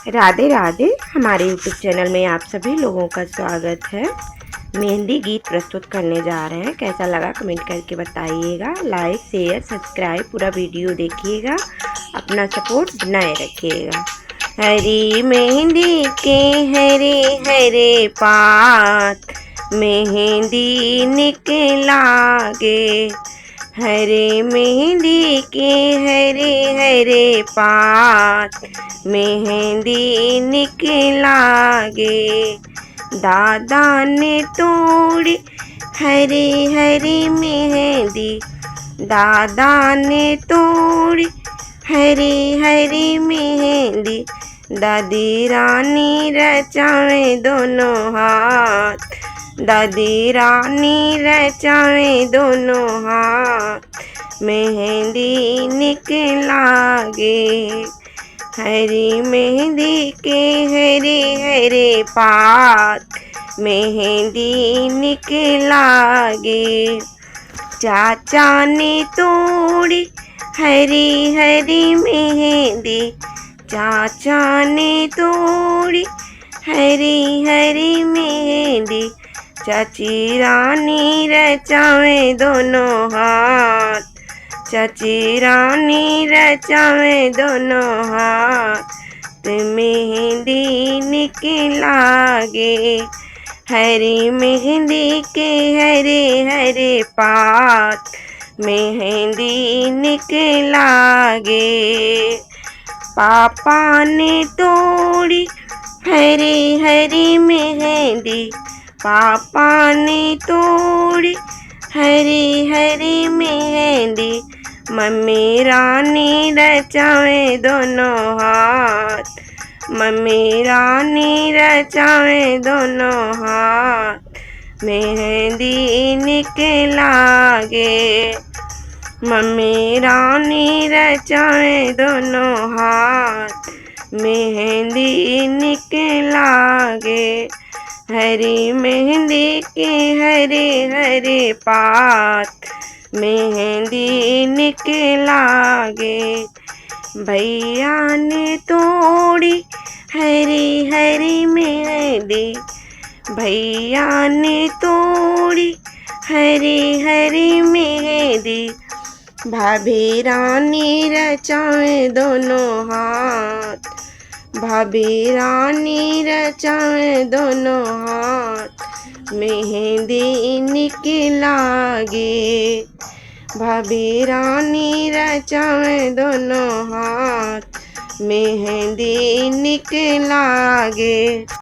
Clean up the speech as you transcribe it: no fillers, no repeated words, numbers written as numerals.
राधे राधे। हमारे YouTube channel में आप सभी लोगों का स्वागत है। मेहंदी गीत प्रस्तुत करने जा रहे हैं। कैसा लगा कमेंट करके बताइएगा। लाइक शेयर सब्सक्राइब पूरा वीडियो देखिएगा। अपना सपोर्ट बनाए रखिएगा। हरी मेहंदी के हरे हरे पात, मेहंदी निकलागे। हरे मेहंदी के हरे हरे पात, मेहंदी निकलागे। दादा ने तोड़ी हरी हरी मेहंदी, दादा ने तोड़ी हरी हरी मेहंदी। दादी रानी रचावे दोनों हाथ, दादी रानी रचावे दोनों हाथ, मेहंदी निकलागे। हरी मेहंदी के हरे हरे पात, मेहंदी निकलागे। चाचा ने तोड़ी हरी हरी मेहंदी, चाचा ने तोड़ी हरी हरी मेहंदी। चाची रानी रचावे दोनों हाथ, चाची रानी रचावे दोनों हाथ, मेहंदी निकलागे। हरी मेहंदी के हरे हरे पात, मेहंदी निकलागे। पापा ने तोड़ी हरी हरी मेहंदी, पापा ने तोड़ी हरी हरी मेहंदी। मम्मी रानी रचावे दोनों हाथ, मम्मी रानी रचावे दोनों हाथ, मेहंदी निकलागे। मम्मी रानी रचावे दोनों हाथ, मेहंदी निकलागे। हरी मेहंदी के हरे हरे पात, मेहंदी निकलागे। भैया ने तोड़ी हरी हरी मेहंदी, भैया ने तोड़ी हरी हरी मेहंदी। भाभी रानी रचावे दोनों हाथ, भाभी रानी रचावे दोनों हाथ, मेहंदी निकलागे। भाभी रानी रचावे दोनों हाथ, मेहंदी निकलागे।